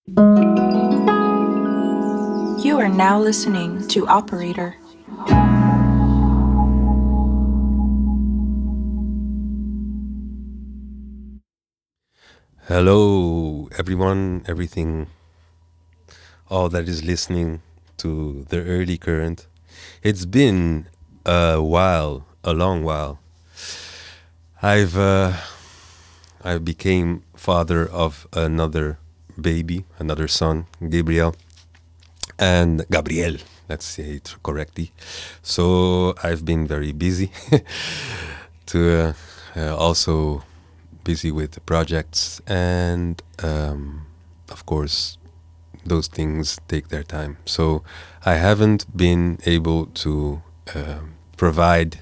You are now listening to Operator. Hello, everyone, everything, all that is listening to the early current. It's been a while, a long while. I've I became father of another baby, another son, Gabriel and Gabriel. Let's say it correctly. So I've been very busy. to Also busy with projects and of course those things take their time. So I haven't been able to provide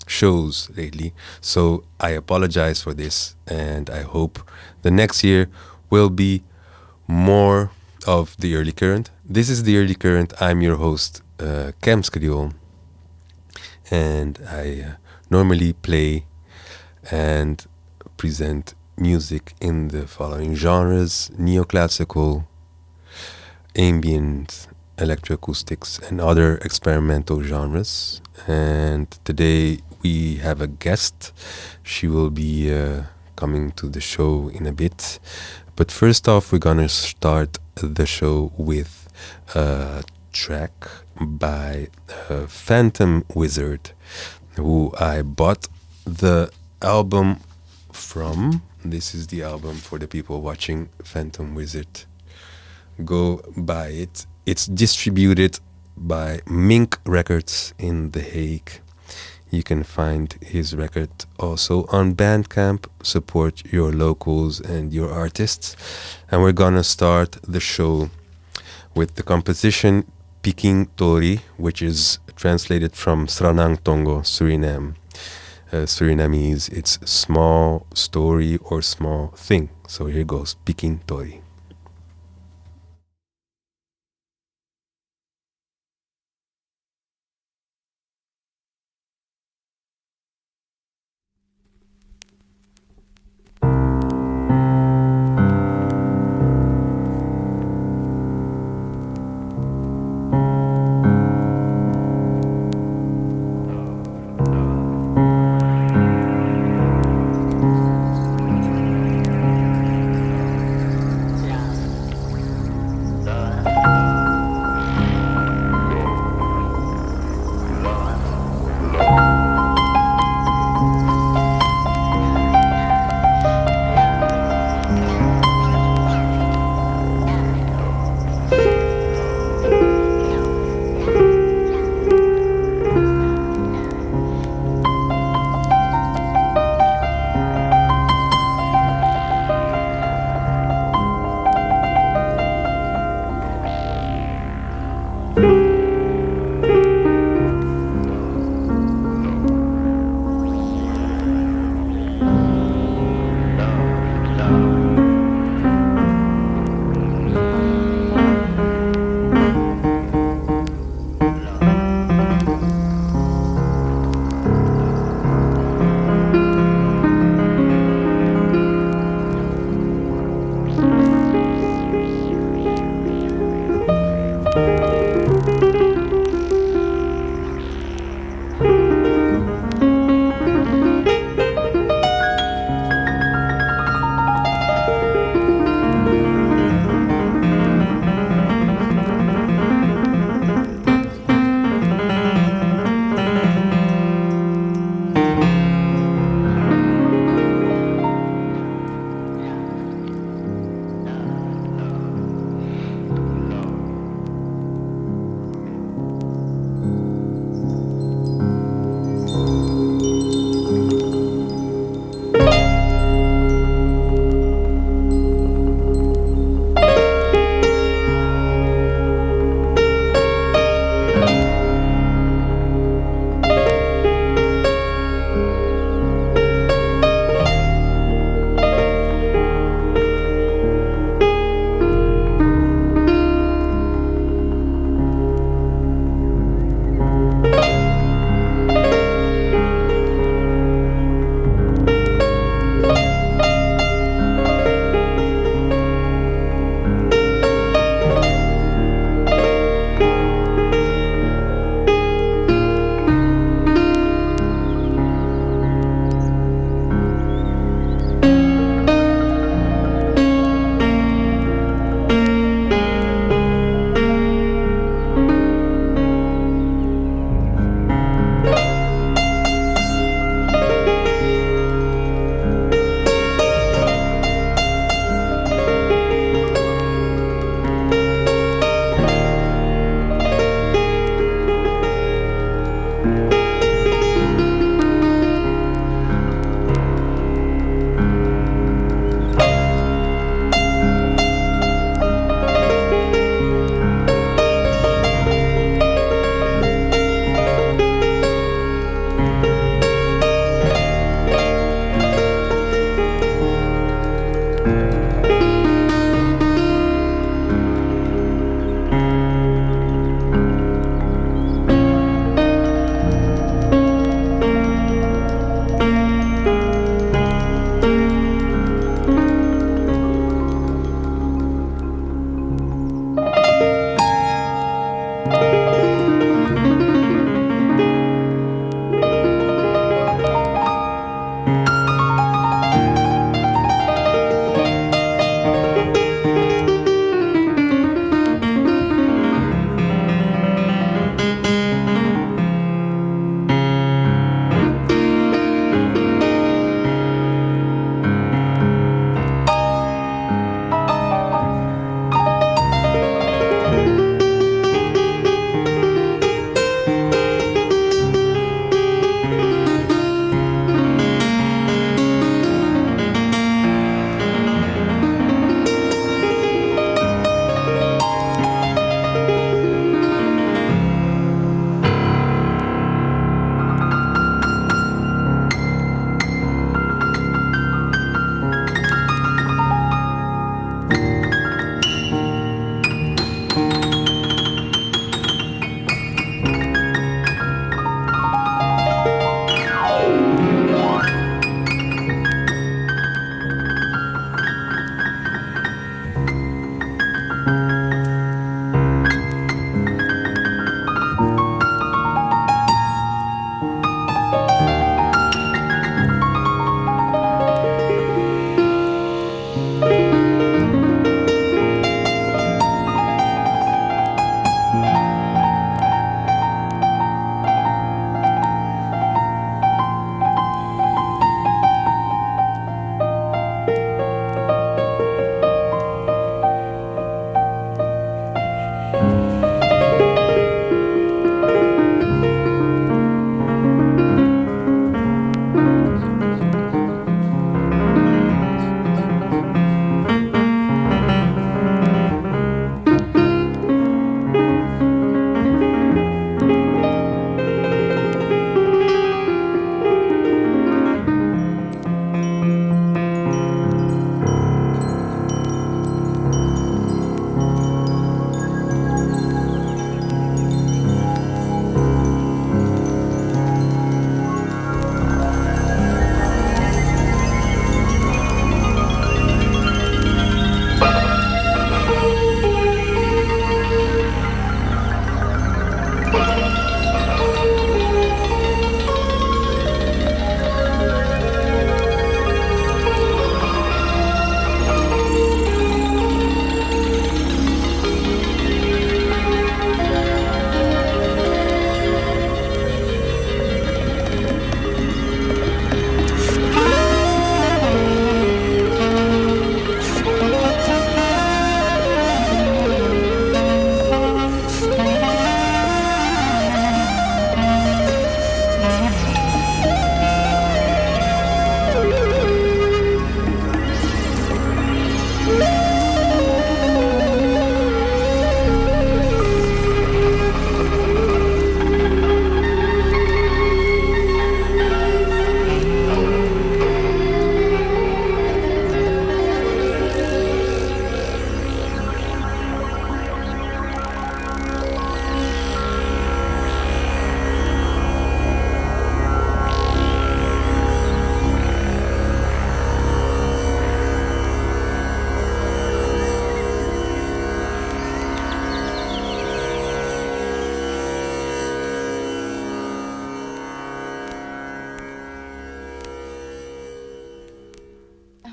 shows lately. So I apologize for this, and I hope the next year will be more of the early current. This is the early current. I'm your host, Kems Kriol, and I normally play and present music in the following genres: neoclassical, ambient, electroacoustics, and other experimental genres. And today we have a guest. She will be coming to the show in a bit. But first off, we're gonna start the show with a track by Phantom Wizard, who I bought the album from. This is the album for the people watching. Phantom Wizard, go buy it. It's distributed by Mink Records in The Hague. You can find his record also on Bandcamp. Support your locals and your artists. And we're gonna start the show with the composition Piking Tori, which is translated from Sranang Tongo, Suriname. Surinamese, it's small story or small thing. So here goes, Piking Tori.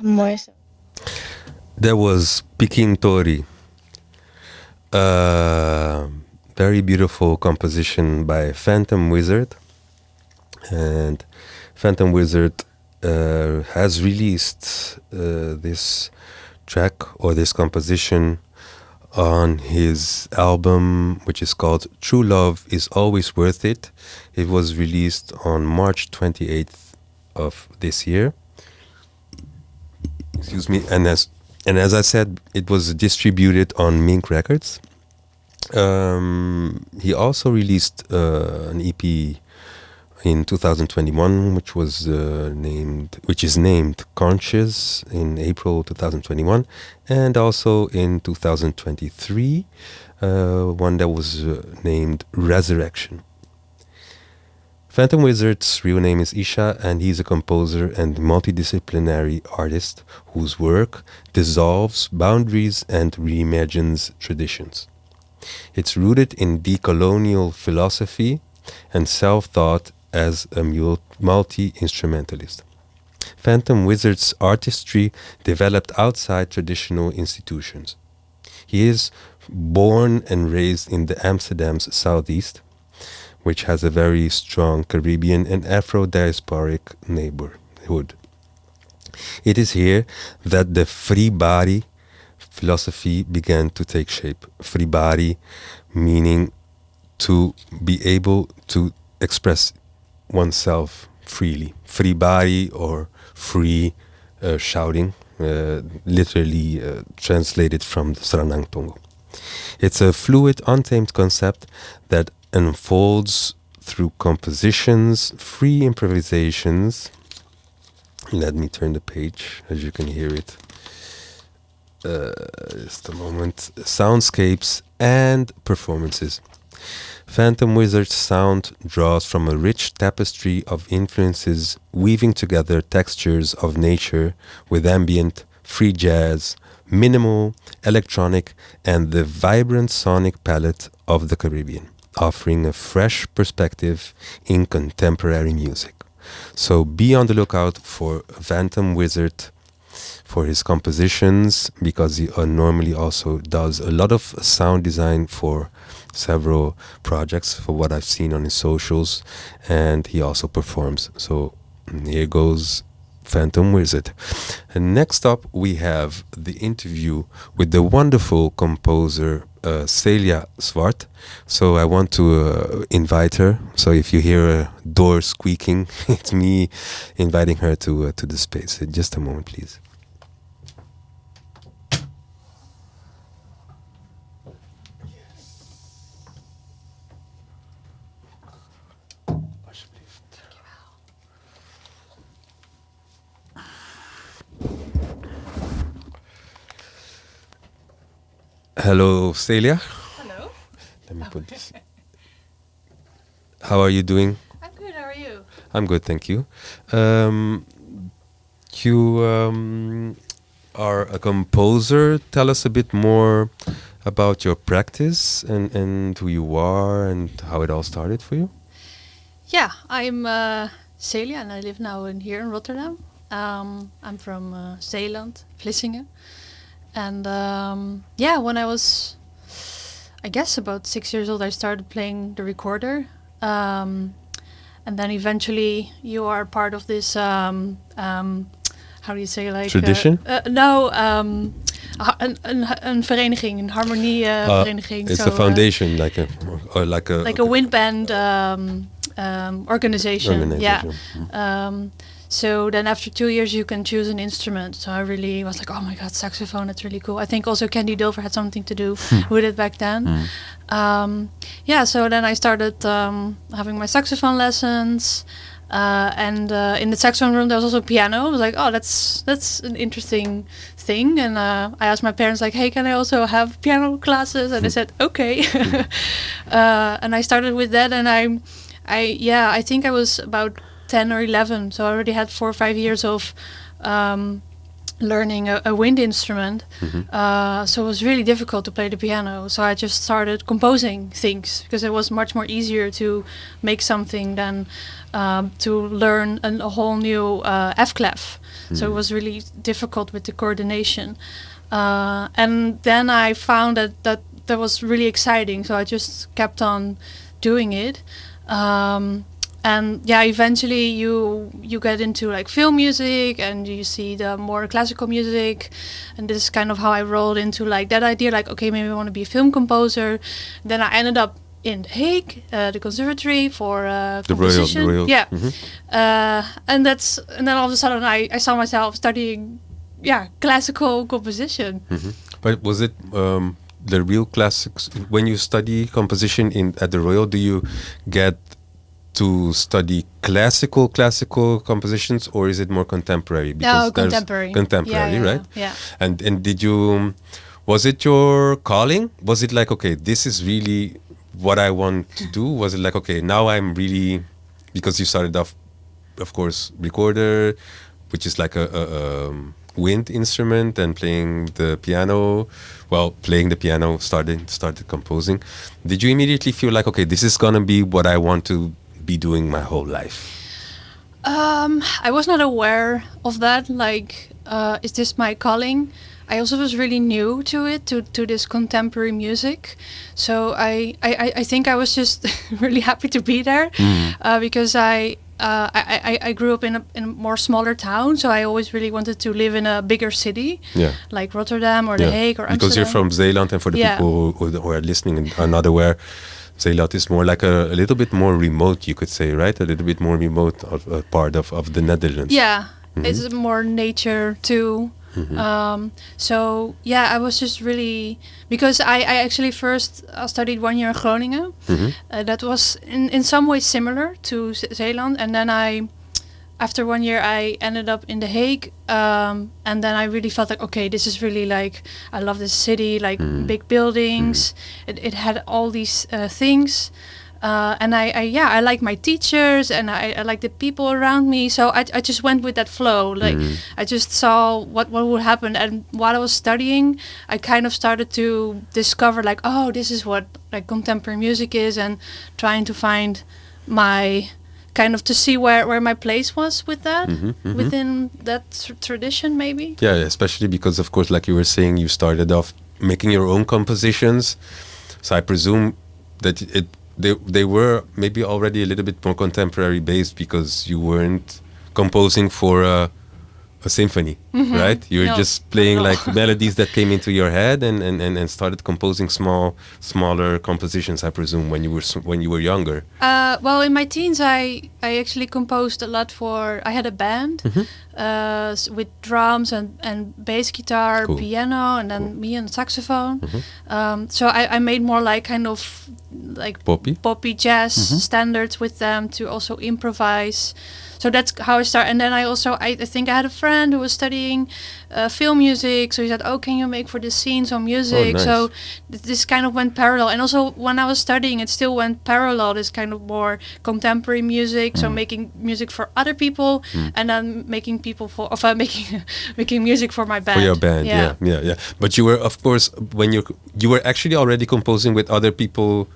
Mooi zo. That was Pikin Tori. Very beautiful composition by Phantom Wizard. And Phantom Wizard has released this track or this composition on his album, which is called True Love is Always Worth It. It was released on March 28th of this year. Excuse me. And as I said, it was distributed on Mink Records. He also released an EP in 2021, which is named Conscious in April 2021, and also in 2023, one that was named Resurrection. Phantom Wizard's real name is Isha, and he's a composer and multidisciplinary artist whose work dissolves boundaries and reimagines traditions. It's rooted in decolonial philosophy and self-thought as a multi-instrumentalist. Phantom Wizard's artistry developed outside traditional institutions. He is born and raised in the Amsterdam's southeast, which has a very strong Caribbean and Afro-diasporic neighborhood. It is here that the free body philosophy began to take shape. Free body meaning to be able to express oneself freely. Free body or free shouting, literally translated from the Sranang Tongo. It's a fluid, untamed concept that unfolds through compositions, free improvisations. Let me turn the page, as you can hear it. Just a moment. Soundscapes and performances. Phantom Wizard's sound draws from a rich tapestry of influences, weaving together textures of nature with ambient, free jazz, minimal, electronic, and the vibrant sonic palette of the Caribbean, offering a fresh perspective in contemporary music. So be on the lookout for Phantom Wizard for his compositions, because he normally also does a lot of sound design for several projects, for what I've seen on his socials, and he also performs. So here goes Phantom Wizard. And next up we have the interview with the wonderful composer Celia Swart. So I want to invite her. So if you hear a door squeaking, it's me inviting her to the space. Just a moment, please. Hello, Celia. Hello. Let me put this. How are you doing? I'm good. How are you? I'm good, thank you. You are a composer. Tell us a bit more about your practice and who you are and how it all started for you. Yeah, I'm Celia and I live now here in Rotterdam. I'm from Zeeland, Vlissingen. And when I was, I guess, about 6 years old, I started playing the recorder. And then eventually you are part of this, how do you say, like... Tradition? Een vereniging, een harmonievereniging. It's a foundation, like a wind band organization. Yeah. So then after 2 years you can choose an instrument. So I really was like, oh my God, saxophone, that's really cool. I think also Candy Dover had something to do with it back then. So then I started having my saxophone lessons. And in the saxophone room there was also a piano. I was like, oh, that's an interesting thing. And I asked my parents, like, hey, can I also have piano classes? And they said, okay. And I started with that, and I think I was about 10 or 11, so I already had 4 or 5 years of learning a wind instrument. So it was really difficult to play the piano. So I just started composing things because it was much more easier to make something than to learn a whole new F clef. So it was really difficult with the coordination. And then I found that was really exciting. So I just kept on doing it. And yeah, eventually you get into like film music and you see the more classical music, and this is kind of how I rolled into like that idea, like okay, maybe I want to be a film composer. Then I ended up in The Hague, the conservatory for composition. The Royal. Yeah, and then all of a sudden I saw myself studying classical composition. But was it the real classics? When you study composition at the Royal, do you get to study classical compositions, or is it more contemporary? No, contemporary. Contemporary, Yeah. right? Yeah. And did you? Was it your calling? Was it like, okay, this is really what I want to do? Was it like, okay, now I'm really, because you started off, of course, recorder, which is like a wind instrument, and playing the piano. Well, playing the piano, started composing. Did you immediately feel like, okay, this is gonna be what I want to be doing my whole life? I was not aware of that. Like, is this my calling? I also was really new to it, to this contemporary music. So I think I was just really happy to be there, because I grew up in a more smaller town. So I always really wanted to live in a bigger city, like Rotterdam or The Hague or Amsterdam. Because you're from Zeeland, and for the people who are listening and are not aware, Zeeland is more like a little bit more remote, you could say, right? A little bit more remote of part of the Netherlands. Yeah, it's more nature too. So yeah, I was just really, because I actually first studied 1 year in Groningen. That was in some ways similar to Zeeland, and then after 1 year I ended up in The Hague, and then I really felt like, okay, this is really like, I love this city, like big buildings. It had all these things. And I like my teachers, and I like the people around me. So I just went with that flow. Like I just saw what would happen. And while I was studying, I kind of started to discover like, oh, this is what like contemporary music is, and trying to find my kind of, to see where my place was with that, within that tradition maybe. Yeah, especially because, of course, like you were saying, you started off making your own compositions. So I presume that they were maybe already a little bit more contemporary based, because you weren't composing for a symphony, right? You were just playing like melodies that came into your head, and started composing smaller compositions, I presume, when you were younger. Well, in my teens, I actually composed a lot I had a band with drums and bass guitar, piano, and then me and saxophone. So I made more like kind of like poppy jazz standards with them, to also improvise. So that's how I started. And then I think I had a friend who was studying film music. So he said, oh, can you make for this scene some music? Oh, nice. So this kind of went parallel. And also when I was studying, it still went parallel, this kind of more contemporary music. So making music for other people, and then making making music for my band. For your band, yeah. But you were, of course, when you were actually already composing with other people,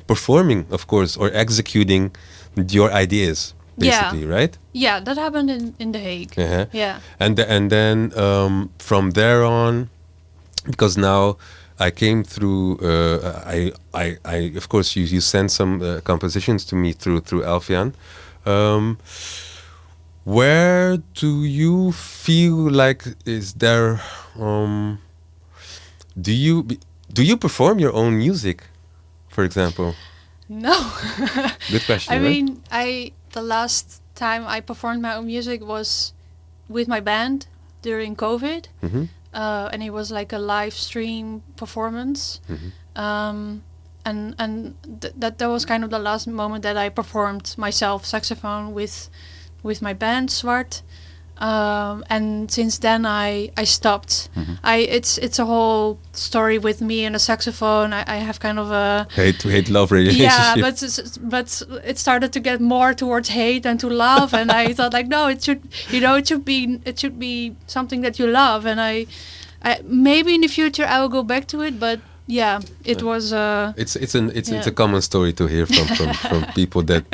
performing, of course, or executing your ideas. Basically, right? Yeah, that happened in The Hague. Yeah. And then from there on, because now I came through. I of course you sent some compositions to me through Alfian. Where do you feel like is there? Do you perform your own music, for example? No. Good question. I right? mean, the last time I performed my own music was with my band during COVID, and it was like a live stream performance, and that was kind of the last moment that I performed myself saxophone with my band Swart. And since then I stopped. It's a whole story with me and a saxophone. I have kind of a hate-love relationship. yeah, but it started to get more towards hate than to love, and I thought like, no, it should be something that you love, and I maybe in the future I will go back to it, but yeah, it was. It's a common story to hear from people that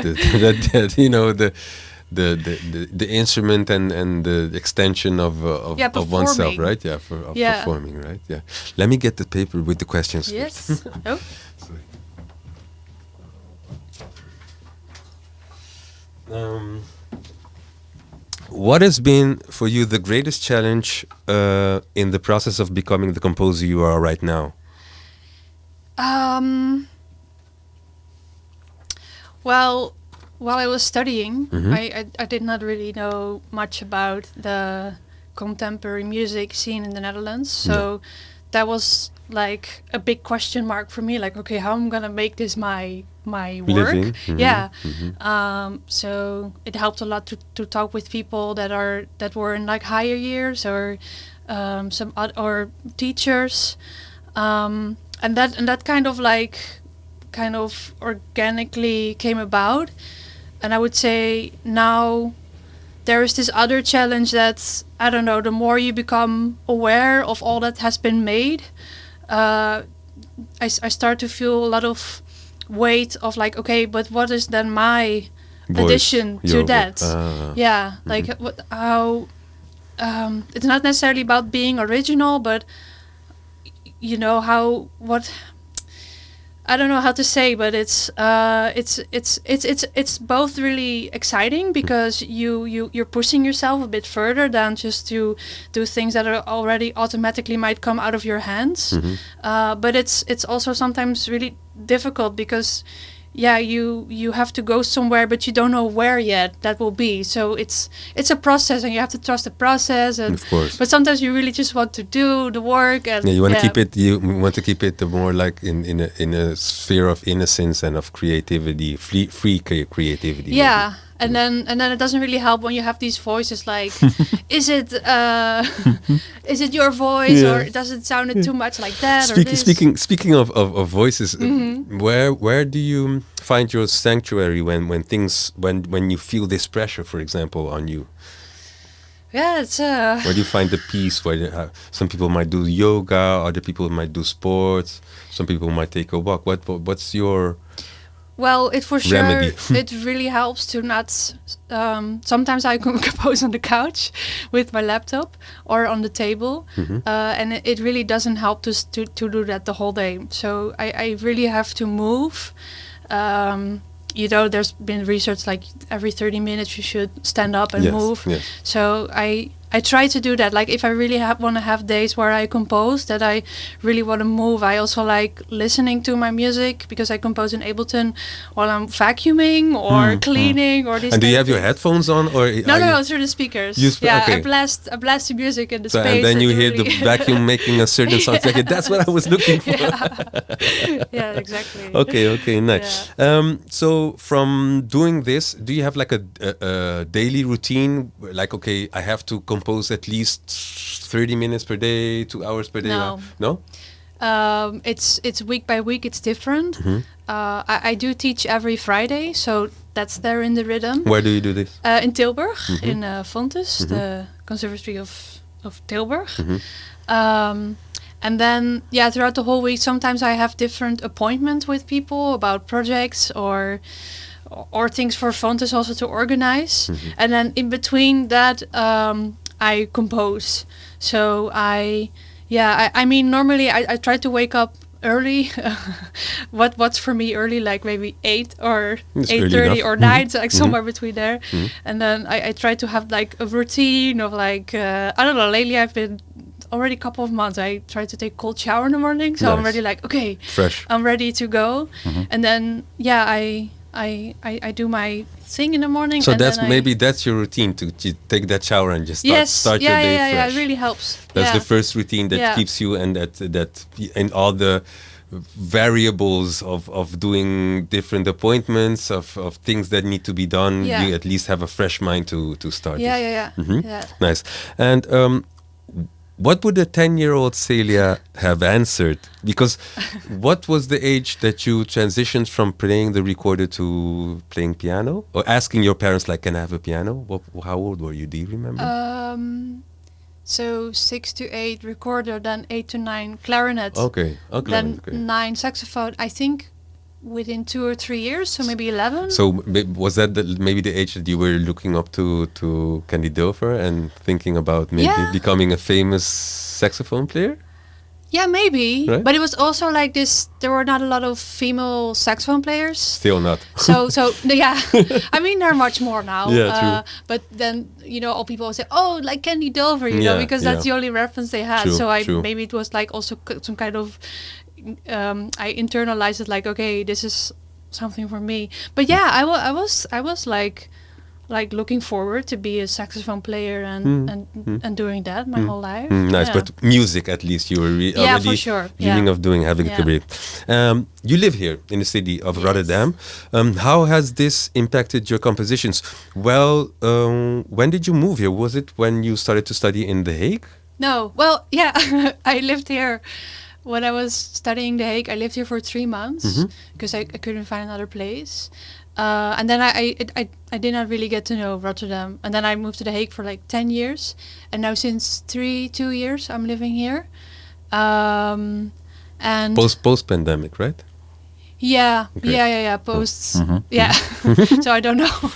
you know the instrument and the extension of oneself, right? Yeah, performing, right? Yeah. Let me get the paper with the questions. Yes. Oh. What has been for you the greatest challenge in the process of becoming the composer you are right now? Well, while I was studying, I did not really know much about the contemporary music scene in the Netherlands. So that was like a big question mark for me. Like, okay, how am I gonna make this my work? Living. Yeah. So it helped a lot to talk with people that were in like higher years or or teachers, and that kind of organically came about. And I would say now there is this other challenge that's, I don't know, the more you become aware of all that has been made, I start to feel a lot of weight of like, okay, but what is then my addition to that? Like how it's not necessarily about being original, but you know I don't know how to say, but it's both really exciting because you're pushing yourself a bit further than just to do things that are already automatically might come out of your hands. But it's also sometimes really difficult because you have to go somewhere, but you don't know where yet that will be. So it's a process, and you have to trust the process. And, of course. But sometimes you really just want to do the work, and you want to keep it. You want to keep it more like in a sphere of innocence and of creativity, free creativity. Yeah. And then it doesn't really help when you have these voices like, is it your voice or does it sound too much like that? Speaking of voices, where do you find your sanctuary when you feel this pressure, for example, on you? Yeah, it's where do you find the peace? Some people might do yoga, other people might do sports, some people might take a walk. What's your Well, it for sure, remedy? It really helps to not, sometimes I compose on the couch with my laptop or on the table. And it really doesn't help to do that the whole day. So I really have to move. There's been research like every 30 minutes you should stand up and move. Yes. So I try to do that. Like if I really want to have days where I compose that I really want to move. I also like listening to my music because I compose in Ableton while I'm vacuuming or cleaning or these. And do you have your headphones on or? No, through the speakers. Okay. I blast the music in the space. And then you hear the vacuum making a certain sound. Like, that's what I was looking for. Yeah, exactly. Okay, nice. Yeah. So from doing this, do you have like a daily routine? Like, okay, I have to compose at least 30 minutes per day, 2 hours per day? No? It's week by week, it's different. I do teach every Friday, so that's there in the rhythm. Where do you do this? In Tilburg, in Fontes, the Conservatory of Tilburg. And then, throughout the whole week, sometimes I have different appointments with people about projects or things for Fontes also to organize. And then in between that, I compose. So I mean, normally I try to wake up early. What's for me early, like maybe 8 or 8:30 or 9, so like somewhere between there. And then I try to have like a routine of like, I don't know, lately I've been already a couple of months I try to take cold shower in the morning, so I'm already like, okay, fresh, I'm ready to go. And then I do my thing in the morning. So and that's then that's your routine to take that shower and just yes, start yeah, your day yeah, yeah, fresh. it really helps. That's yeah. the first routine that Yeah. keeps you and that and all the variables of doing different appointments of things that need to be done. Yeah. You at least have a fresh mind to start. Yeah, it. yeah, yeah, Mhm. yeah. Nice. And what would a 10-year-old Celia have answered? Because what was the age that you transitioned from playing the recorder to playing piano? Or asking your parents, like, can I have a piano? How old were you? Do you remember? So 6 to 8 recorder, then 8 to 9 clarinet. Okay. Then Okay. 9 saxophone. I think within 2 or 3 years, so maybe 11. So was that maybe the age that you were looking up to Candy Dover and thinking about maybe Yeah. becoming a famous saxophone player? Yeah, maybe. Right. But it was also like this. There were not a lot of female saxophone players. Still not. So yeah. I mean, there are much more now. Yeah, true. But then all people say, oh, like Candy Dover, you know, Yeah, because that's yeah. the only reference they had. True, So true. maybe it was like also some kind of. I internalized it like, okay, this is something for me. But yeah, I was like looking forward to be a saxophone player and doing that my whole life. Nice, Yeah. but music at least you were Yeah, already for sure. dreaming Yeah. of having a Yeah. career. You live here in the city of Yes. Rotterdam. How has this impacted your compositions? Well, when did you move here? Was it when you started to study in The Hague? No, well, yeah, I lived here when I was studying The Hague. I lived here for 3 months because I couldn't find another place. And then I did not really get to know Rotterdam. And then I moved to The Hague for like 10 years. And now since 2 years, I'm living here. And Post pandemic, right? yeah, Okay. yeah, post, yeah. So I don't know.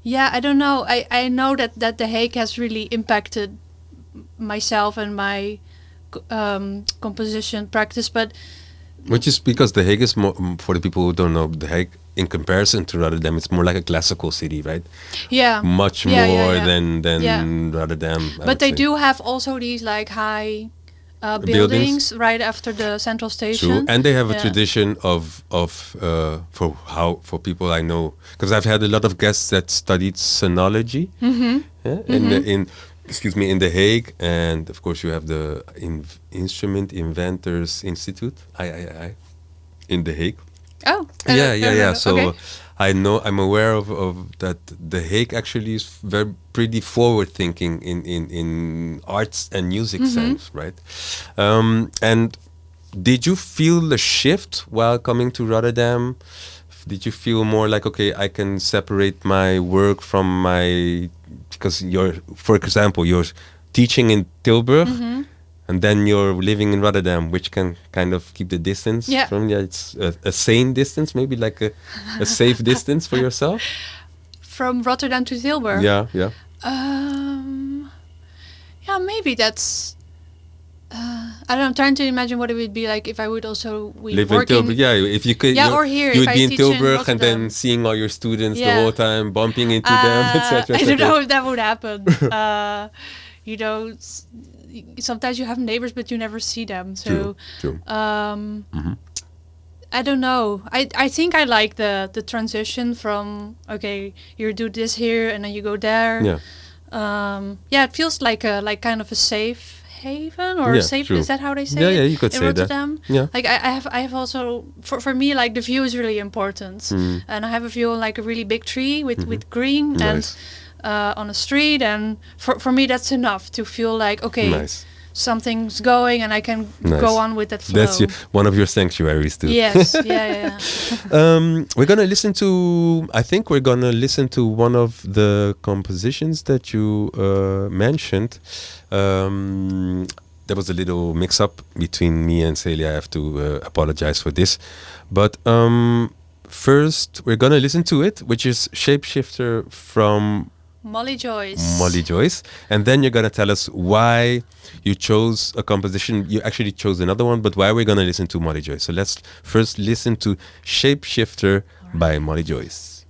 Yeah, I don't know. I know that The Hague has really impacted myself and my composition practice, but Which is because The Hague is more, for the people who don't know, The Hague in comparison to Rotterdam, it's more like a classical city, right? yeah, Much Yeah, more yeah. than Yeah. Rotterdam. I but would they say. do have also these like high Buildings. buildings right after the central station. True, and they have a Yeah. tradition of for people I know, because I've had a lot of guests that studied sonology, in excuse me, in The Hague, and of course you have the Instrument Inventors Institute, I in The Hague. Oh, Yeah. So okay. I'm aware of that. The Hague actually is pretty forward thinking in arts and music sense, right? And did you feel a shift while coming to Rotterdam? Did you feel more like, okay, I can separate my work from because for example, you're teaching in Tilburg, and then you're living in Rotterdam, which can kind of keep the distance Yeah. from it's a sane distance, maybe like a safe distance for yourself. From Rotterdam to Tilburg. Yeah. Yeah, maybe that's. I don't know. I'm trying to imagine what it would be like if I would also Live in work Tilburg, yeah. If you could, Yeah, or here, you if would I be in teach in Tilburg and then Rotterdam. seeing all your students the Yeah. whole time, bumping into them, etc. I don't know if that would happen. Sometimes you have neighbors, but you never see them. So, True. I don't know. I think I like the transition from, okay, you do this here and then you go there. Yeah. It feels like kind of a safe haven or Yeah, safe. true. Is that how they say Yeah, it? yeah, you could in say that. Rotterdam? Yeah. Like I have also for me like the view is really important, and I have a view on like a really big tree with green Nice. and on a street, and for me that's enough to feel like okay. Nice. Something's going and I can Nice. go on with that flow. That's one of your sanctuaries too. Yes, yeah. We're gonna listen to. I think we're gonna listen to one of the compositions that you mentioned. There was a little mix-up between me and Celia. I have to apologize for this, but first we're gonna listen to it, which is Shapeshifter from Molly Joyce. Molly Joyce, and then you're gonna tell us why you chose a composition. You actually chose another one, but why we're gonna listen to Molly Joyce. So let's first listen to Shapeshifter by Molly Joyce.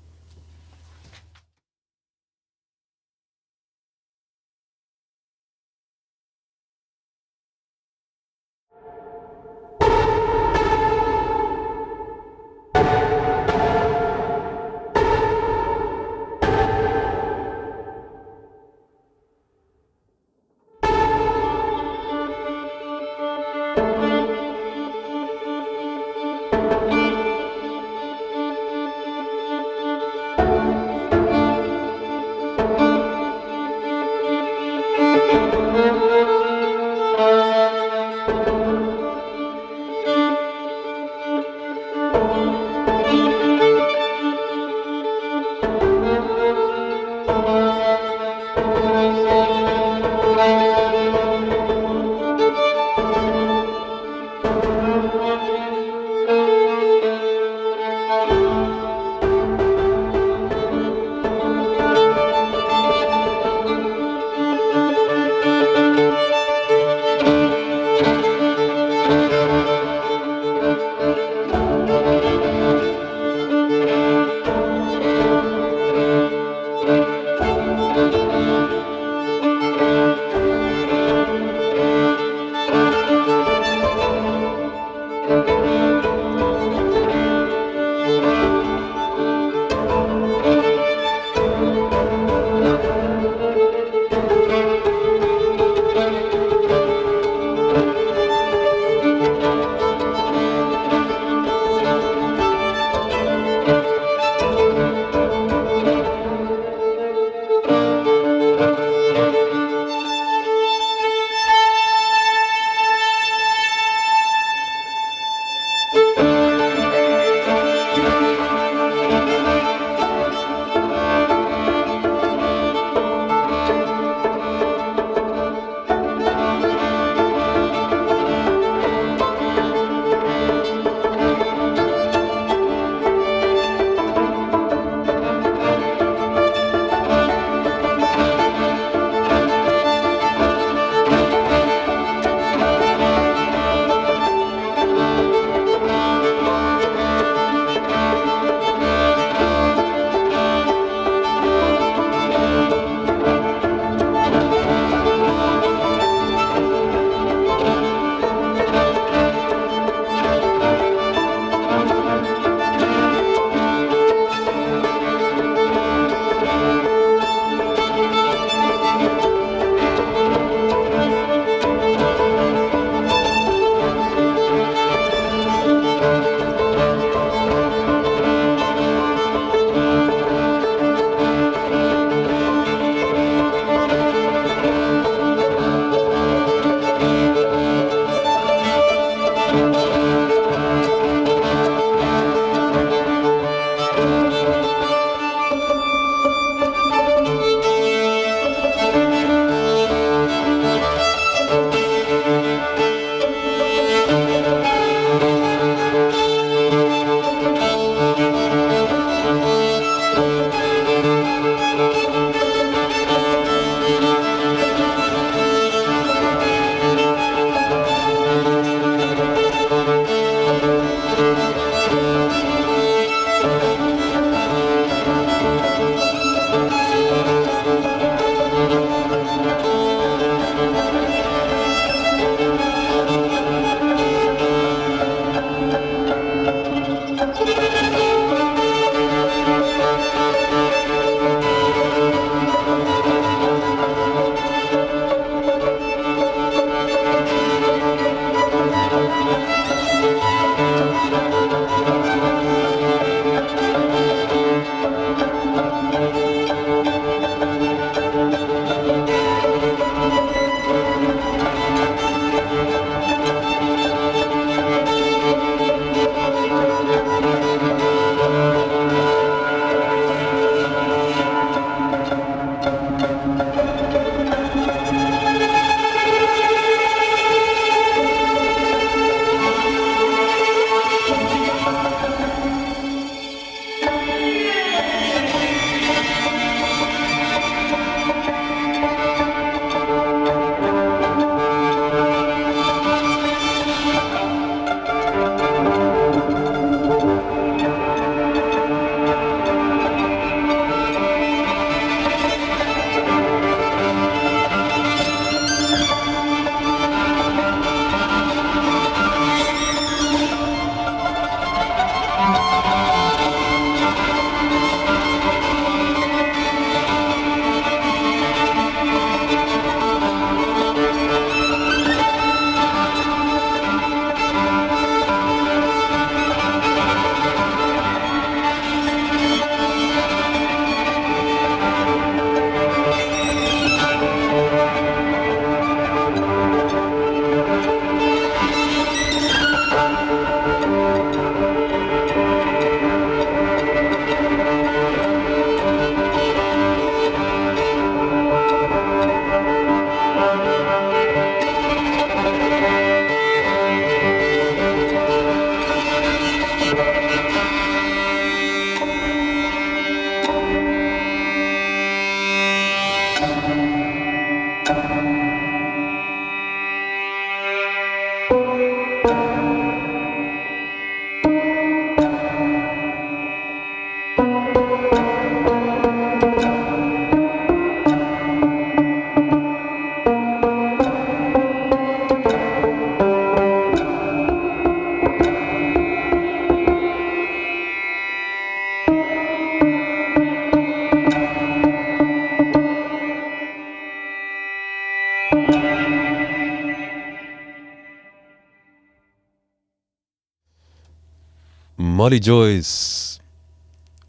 Molly Joyce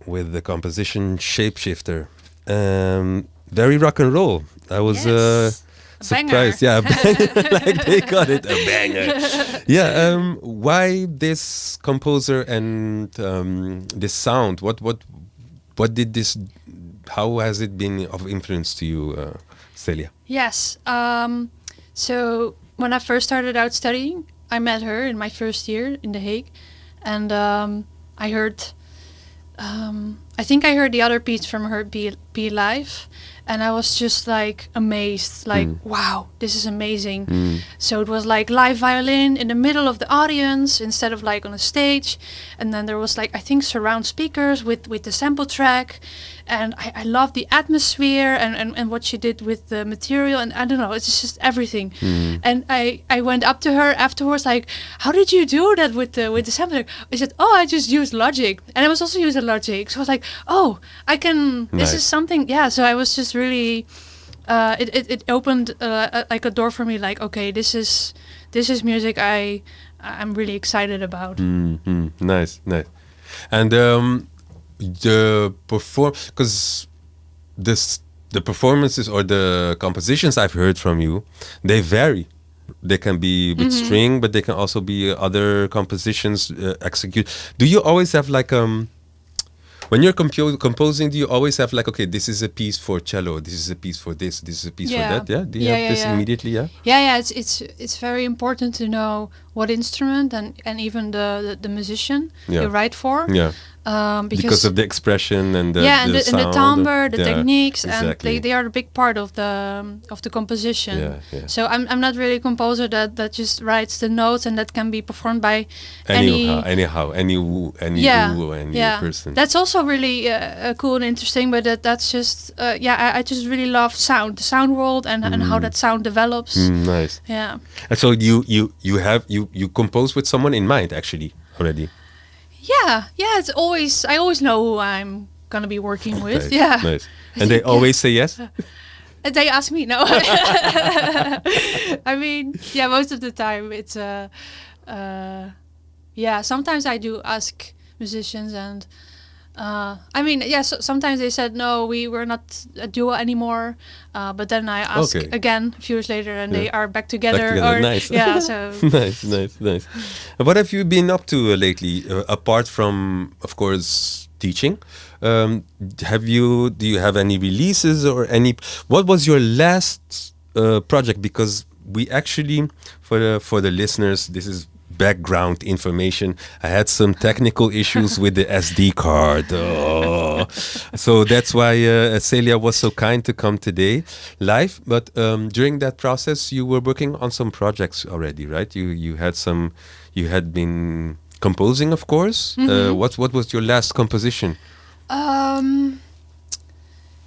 with the composition Shapeshifter. Very rock and roll. I was Yes. A surprised. Yeah, a banger. Like they got it, a banger. Yeah. Why this composer and this sound? What did this? How has it been of influence to you, Celia? Yes. So when I first started out studying, I met her in my first year in The Hague, and I heard. I think I heard the other piece from her, Be Live, and I was just like amazed, like wow, this is amazing. So it was like live violin in the middle of the audience instead of like on a stage, and then there was like I think surround speakers with the sample track, and I love the atmosphere and what she did with the material, and I don't know, it's just everything. And I went up to her afterwards like, how did you do that with the sample track? I said, oh, I just used Logic, and I was also using Logic, so I was like, oh, I can. This is something. Yeah. So I was just really. It opened like a door for me. Like, okay, this is music I'm really excited about. Nice. And the because the performances or the compositions I've heard from you, they vary. They can be with string, but they can also be other compositions execute. Do you always have like when you're composing, do you always have like, okay, this is a piece for cello, this is a piece for this is a piece for that? Yeah. Do you have this immediately? Yeah. Yeah. It's very important to know what instrument and even the musician you write for. Yeah. Because of the expression and the sound, and the timbre, the techniques, exactly. and they are a big part of the composition. Yeah. So I'm not really a composer that just writes the notes and that can be performed by any person. That's also really cool and interesting. But that's just I just really love sound, the sound world, and how that sound develops. Nice. Yeah. And so you compose with someone in mind actually already. Yeah. It's always I always know who I'm gonna be working with. Nice, yeah. Nice. And they always say yes? They ask me, no. I mean, most of the time it's sometimes I do ask musicians, and sometimes they said no, we're not a duo anymore, but then I ask again a few years later, and they are back together. Nice. Yeah, so nice. What have you been up to lately, apart from, of course, teaching? Do you have any releases or any? What was your last project? Because we actually, for the listeners, this is background information. I had some technical issues with the SD card. So that's why Celia was so kind to come today live. But during that process, you were working on some projects already, right? You had been composing, of course. What was your last composition?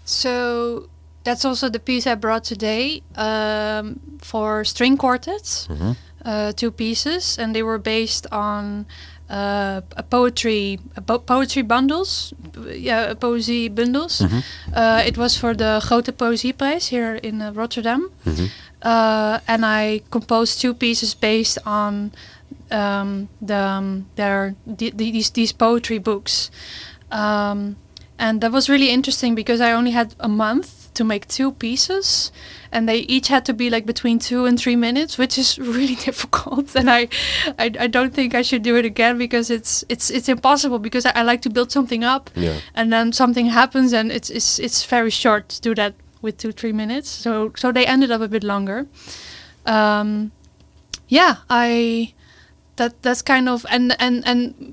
So that's also the piece I brought today for string quartets. 2 pieces, and they were based on poetry bundles. Poëzie bundles. It was for the Grote Poëzieprijs here in Rotterdam. And I composed 2 pieces based on these poetry books. And that was really interesting because I only had a month to make 2 pieces, and they each had to be like between 2 and 3 minutes, which is really difficult. And I don't think I should do it again because it's impossible, because I like to build something up, and then something happens and it's very short to do that with 2-3 minutes. So they ended up a bit longer. That's kind of and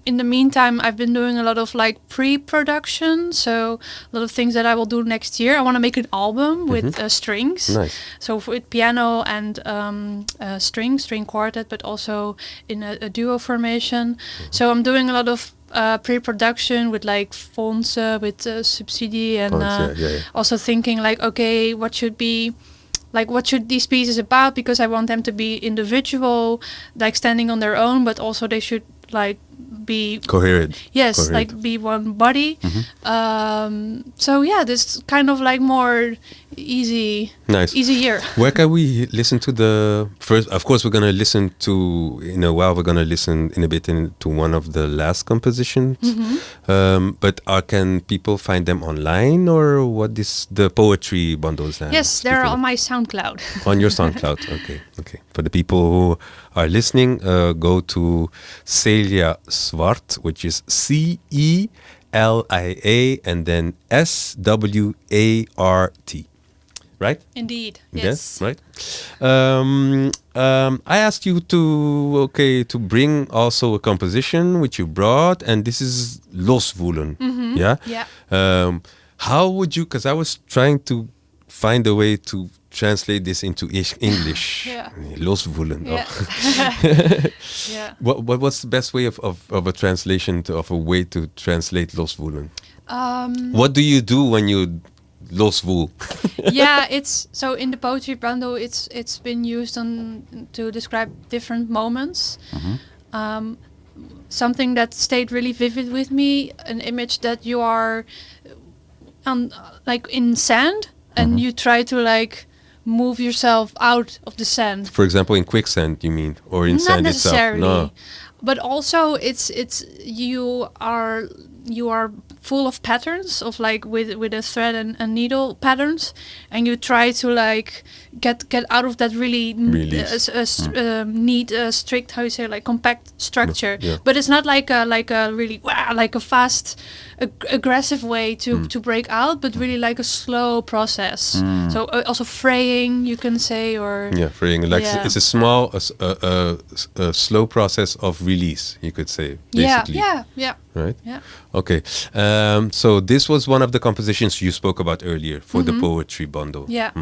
in the meantime I've been doing a lot of like pre-production, so a lot of things that I will do next year. I want to make an album with strings, nice. So with piano and string quartet, but also in a duo formation. So I'm doing a lot of pre-production with like fondsen, with subsidie, and also thinking like, okay, what should these pieces about, because I want them to be individual, like standing on their own, but also they should like be coherent. Yes, coherent. Like be one body. So this kind of like more easy Nice. year. Where can we listen to the first? Of course, we're gonna listen to in a while. We're gonna listen in a bit to one of the last compositions. But can people find them online, or what is the poetry bundles? Yes, they're on my SoundCloud. On your SoundCloud, okay. For the people who are listening, go to Celia Swart, which is Celia and then Swart. Right? Indeed. Yes. Right. I asked you to bring also a composition which you brought, and this is Losvoelen. Yeah. Yeah. How would you? Because I was trying to find a way to translate this into English. Yeah. Losvoelen. Yeah. Yeah. What's the best way of a translation of a way to translate Losvoelen? What do you do when you losvoel? Yeah, it's so in the poetry bundle. It's been used to describe different moments. Something that stayed really vivid with me: an image that you are on, like in sand, and you try to like move yourself out of the sand. For example, in quicksand, you mean, or in Not sand necessarily, itself? No. but also it's you are full of patterns of like with a thread and needle patterns, and you try to like get out of that really neat, strict, how you say, like compact structure. Yeah. But it's not like a really like a fast aggressive way to break out, but really like a slow process. So also fraying, you can say, or fraying. Like it's a small, a slow process of release, you could say. Basically. Yeah. Right. Yeah. Okay. So this was one of the compositions you spoke about earlier for the poetry bundle. Yeah.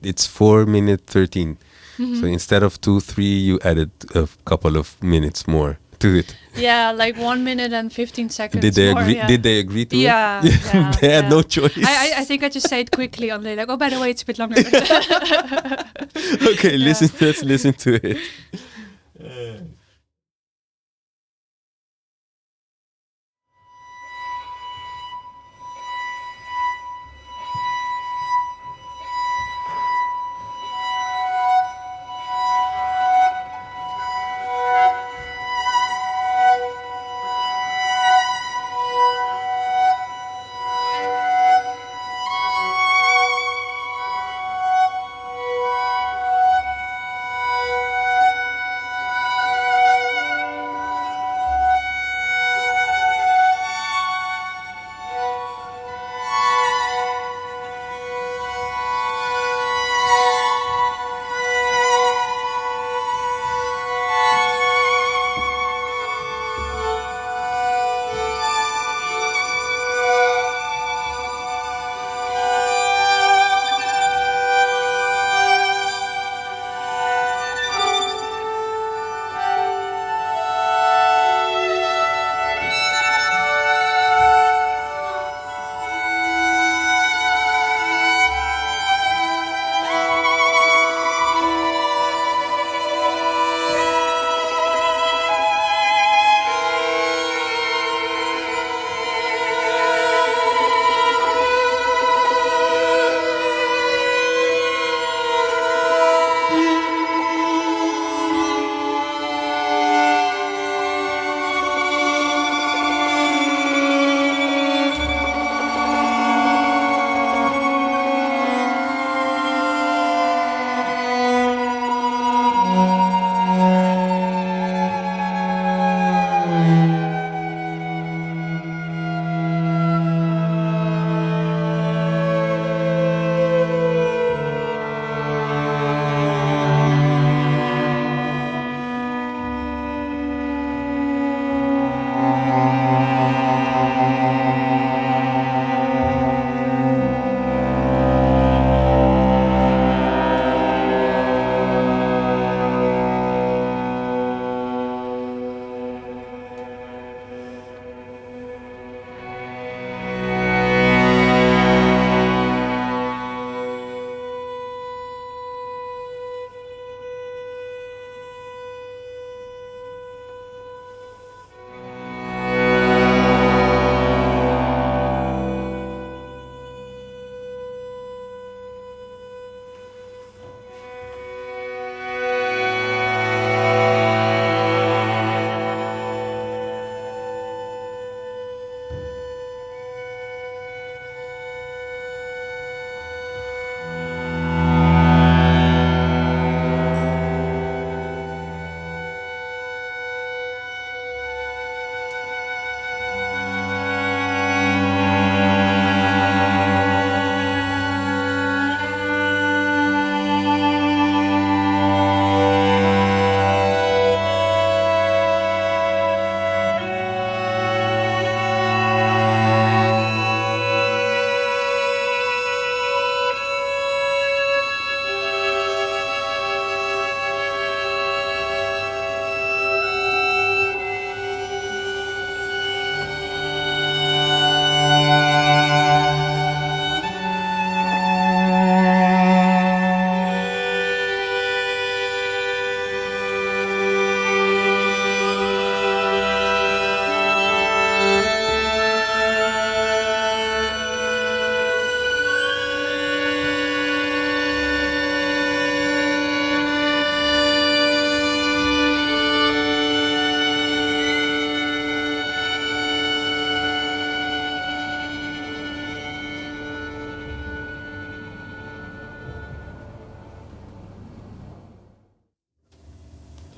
It's 4:13. So instead of 2-3, you added a couple of minutes more to it. Yeah, like 1 minute and 15 seconds. Did they more, agree? Yeah. Did they agree to it? Yeah. They had no choice. I think I just say it quickly on the like. Oh, by the way, it's a bit longer. Okay, let's listen to it.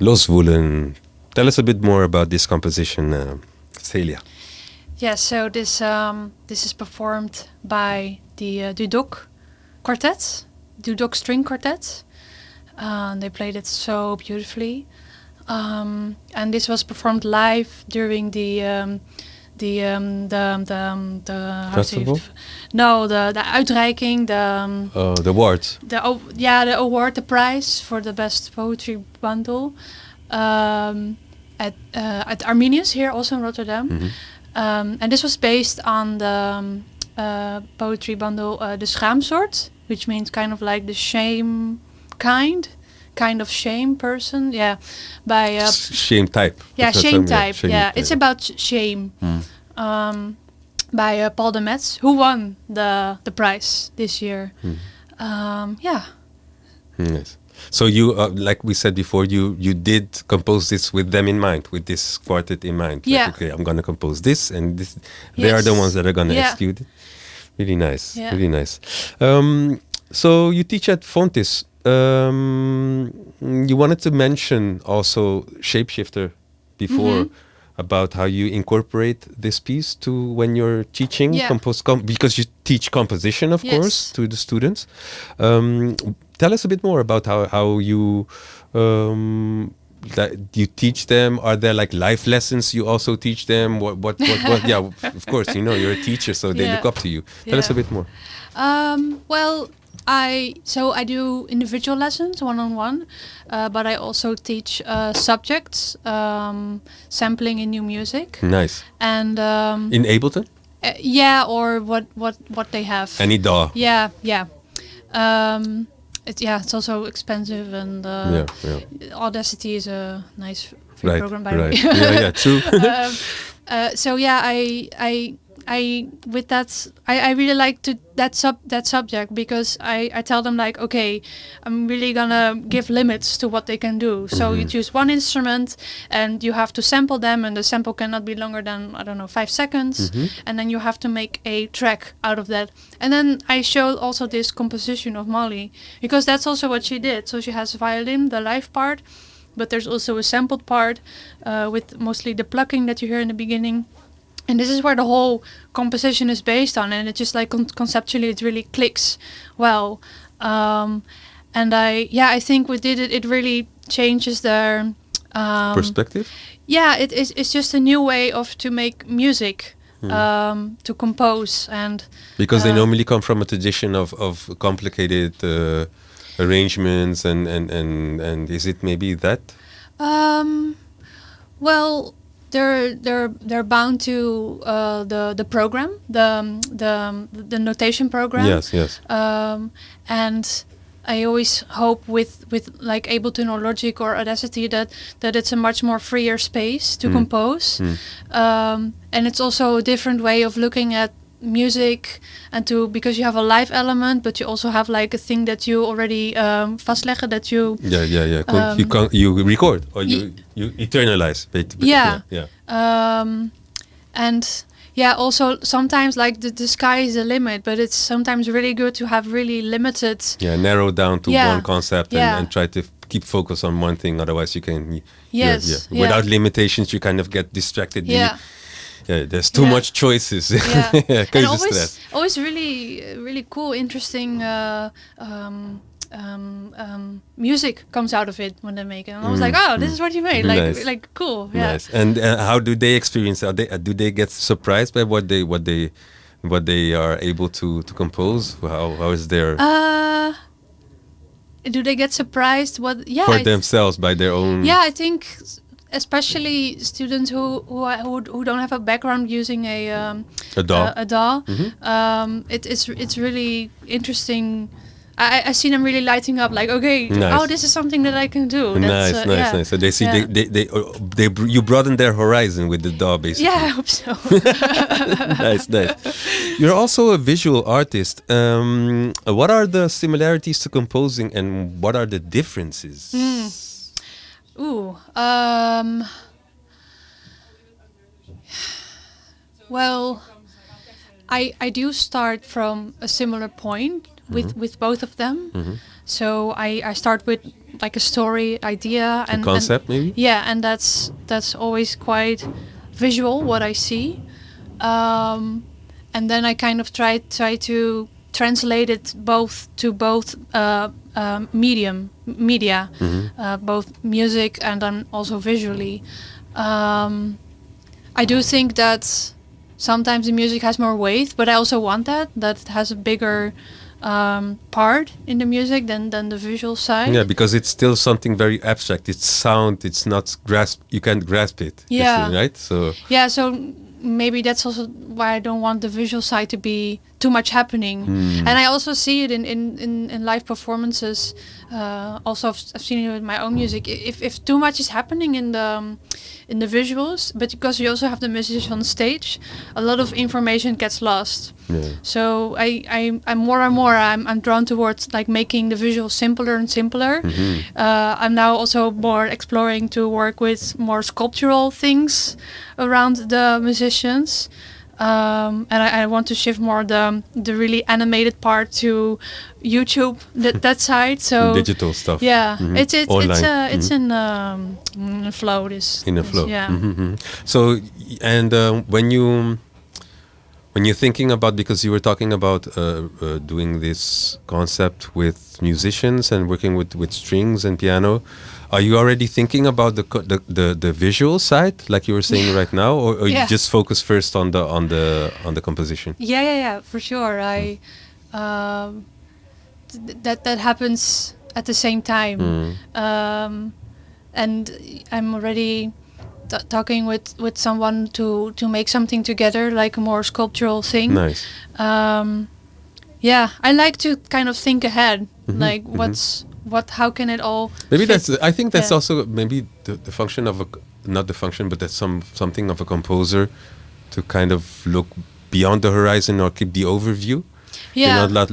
Los Woelen. Tell us a bit more about this composition, Celia. Yeah, so this is performed by the Dudok Quartet, Dudok String Quartet. They played it so beautifully, and this was performed live during the how to say it? Festival? No, the uitreiking, The awards. the award, the prize for the best poetry bundle at Arminius here, also in Rotterdam. Mhm. And this was based on the poetry bundle, the Schaamsoort, which means kind of like the shame kind of shame person. Yeah, by Shame type. yeah, That's shame what I'm- type. Yeah, it's about shame. By Paul de Metz, who won the prize this year. Yeah. Yes. So you, like we said before, you did compose this with them in mind, with this quartet in mind. Yeah. Like, okay, I'm gonna compose this, and this. They are the Yes. ones that are gonna Yeah. execute it. Really nice. Yeah. Really nice. So you teach at Fontis. You wanted to mention also Shapeshifter before. About how you incorporate this piece to when you're teaching Yeah. because you teach composition, of Yes. course, to the students. Tell us a bit more about how you that you teach them. Are there like life lessons you also teach them? What? Yeah, of course, you're a teacher, so they Yeah. look up to you. Tell us a Yeah. bit more. Well, I do individual lessons, one-on-one, but I also teach subjects, sampling in new music, Nice. and In Ableton, yeah, or what they have. any DAW. Yeah. It's also expensive, and Yeah. Audacity is a nice free Right. program, by the way. Right. Yeah. True. So yeah, I with that I really like that subject, because I tell them, like, okay, I'm really gonna give limits to what they can do. So you choose one instrument and you have to sample them, and the sample cannot be longer than, I don't know, 5 seconds, and then you have to make a track out of that. And then I show also this composition of Molly, because that's also what she did. So she has violin, the live part, but there's also a sampled part with mostly the plucking that you hear in the beginning. And this is where the whole composition is based on, and it just like conceptually it really clicks well. And I think we did it. It really changes their Perspective. yeah. It's just a new way to make music, to compose, and Because they normally come from a tradition of complicated arrangements and is it maybe that? well, they're bound to the program, the notation program. Yes. And I always hope with like Ableton or Logic or Audacity that it's a much more freer space to compose, and it's also a different way of looking at music, and because you have a live element, but you also have like a thing that you already vastleggen, that you You record or you eternalize. Yeah. Yeah. And yeah, also sometimes like the sky is the limit, but it's sometimes really good to have really limited. Yeah, narrow down to Yeah. one concept Yeah. and try to keep focus on one thing. Otherwise, you can. Yes, yeah. Without limitations, you kind of get distracted. Yeah. There's too Yeah. much choices. Yeah. And Keuzestress. always really cool, interesting music comes out of it when they make it. And I was like, oh, this is what you made. Like, Nice. like cool. Yeah. Nice. And how do they experience? Do they get surprised by what they are able to compose? How is their Do they get surprised? What? Yeah. for themselves by their own? Yeah, I think especially students who don't have a background using a DAW. a DAW. It's really interesting. I see them really lighting up, like, okay, Nice. oh, this is something that I can do. Nice. Yeah. So they see Yeah. you broaden their horizon with the DAW, basically. Yeah, I hope so. Nice. You're also a visual artist. What are the similarities to composing, and what are the differences? Ooh. Well, I do start from a similar point with both of them. So I start with like a story idea and concept, maybe. Yeah, and that's always quite visual what I see, and then I kind of try to translate it both media, both music and then also visually. I do think that sometimes the music has more weight, but I also want that it has a bigger part in the music than the visual side. Yeah, because it's still something very abstract. It's sound. It's not you can't grasp it. Yeah. Actually, right. So yeah. So maybe that's also why I don't want the visual side to be too much happening. And I also see it in live performances. Also, I've seen it with my own music. If too much is happening in the visuals, but because you also have the musicians on stage, a lot of information gets lost. yeah. So I'm more and more I'm drawn towards like making the visuals simpler and simpler. I'm now also more exploring to work with more sculptural things around the musicians. And I want to shift more the really animated part to YouTube, that side. So Digital stuff. yeah, it's Online. it's in flow. In a flow. Yeah. So, and when you're thinking about, because you were talking about doing this concept with musicians and working with strings and piano, are you already thinking about the visual side, like you were saying right now, or you just focus first on the composition? Yeah, for sure. That happens at the same time, and I'm already talking with someone to make something together, like a more sculptural thing. Nice. Yeah, I like to kind of think ahead, like how can it all maybe fit? I think that's also maybe the function of not the function, but that's something of a composer, to kind of look beyond the horizon or keep the overview. Yeah. Not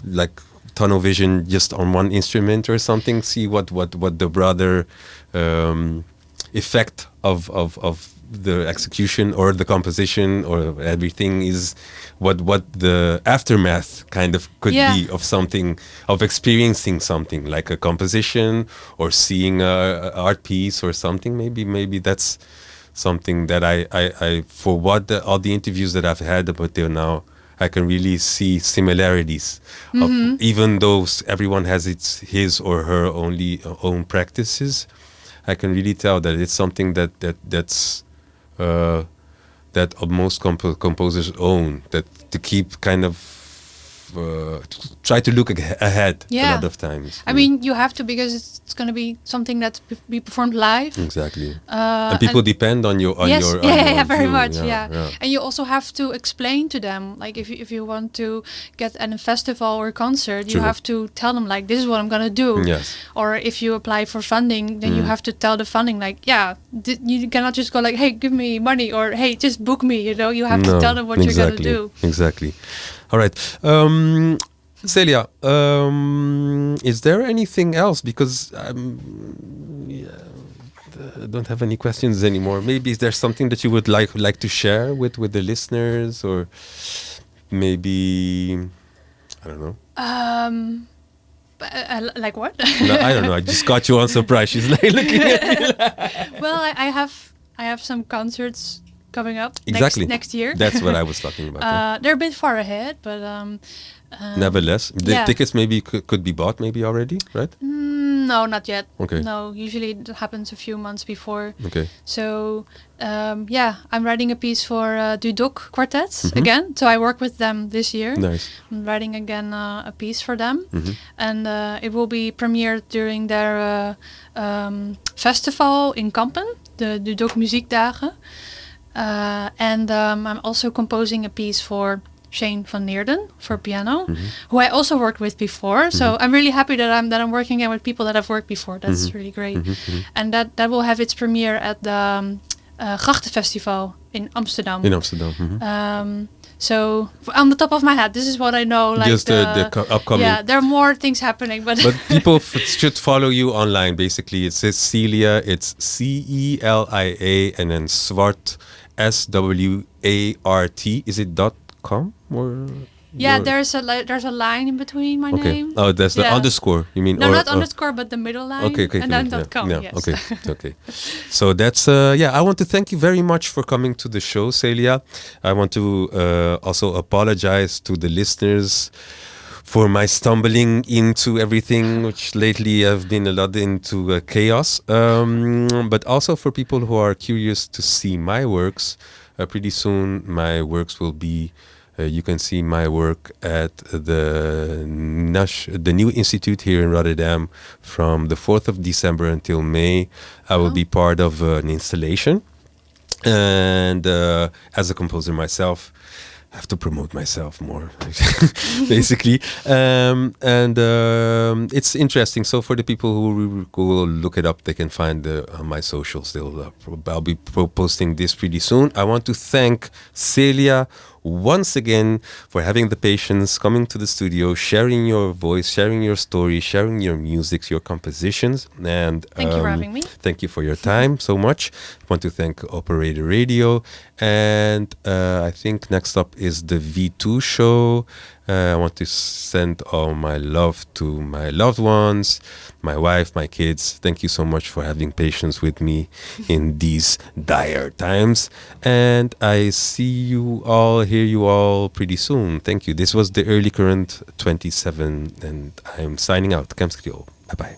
like tunnel vision just on one instrument or something. See what the broader effect of the execution or the composition or everything is, what the aftermath kind of could be of something, of experiencing something like a composition or seeing a art piece or something. Maybe that's something that I for what all the interviews that I've had up until now, I can really see similarities. Of, even though everyone has his or her own practices, I can really tell that it's something that's that most composers own. That to keep kind of try to look ahead a lot of times. I mean, you have to, because it's going to be something that's be performed live. Exactly. And people depend on your very view. much. Yeah. And you also have to explain to them, like if you want to get at a festival or concert, you have to tell them like, this is what I'm going to do. Yes. Or if you apply for funding, then you have to tell the funding like, you cannot just go like, hey, give me money, or hey, just book me. You have to tell them what you're going to do. Exactly. All right. Celia, is there anything else? Because I don't have any questions anymore. Maybe is there something that you would like to share with the listeners, or maybe, I don't know. Like what? No, I don't know. I just got you on surprise. She's like looking at me. Well, I have some concerts coming up next year. That's what I was talking about. They're a bit far ahead, but nevertheless, the tickets maybe could be bought maybe already, right? No, not yet. Okay. No, usually it happens a few months before. Okay. So, I'm writing a piece for Dudok Quartet again. So I work with them this year. Nice. I'm writing again a piece for them. And it will be premiered during their festival in Kampen, the Dudok Muziekdagen. And I'm also composing a piece for Shane van Neerden for piano, who I also worked with before. So I'm really happy that I'm working with people that I've worked before. That's really great. And that will have its premiere at the Grachtenfestival in Amsterdam. So on the top of my head, this is what I know. Like just the upcoming. Yeah, there are more things happening, but people should follow you online. Basically, it says Celia. It's CELIA, and then Swart, SWART. Is it .com or Yeah, there's a line in between my Okay. name. Oh, that's the Yeah. underscore. You mean? No, or, not or- underscore, but the middle line. Okay, okay, And okay. then Yeah, .com. yeah, Yes. okay, okay. So that's I want to thank you very much for coming to the show, Celia. I want to also apologize to the listeners for my stumbling into everything, which lately I've been a lot into chaos. But also for people who are curious to see my works, pretty soon my works will be. You can see my work at the new institute here in Rotterdam from the 4th of December until May. I will be part of an installation. And as a composer myself, I have to promote myself more, basically. And it's interesting. So for the people who will look it up, they can find on my socials. I'll be posting this pretty soon. I want to thank Celia once again for having the patience, coming to the studio, sharing your voice, sharing your story, sharing your music, your compositions. And Thank you for having me. Thank you for your time so much. I want to thank Operator Radio. And I think next up is the V2 show. I want to send all my love to my loved ones, my wife, my kids. Thank you so much for having patience with me in these dire times. And I see you all, hear you all pretty soon. Thank you. This was the Early Current 27, and I'm signing out. Kems, Kriol. Bye-bye.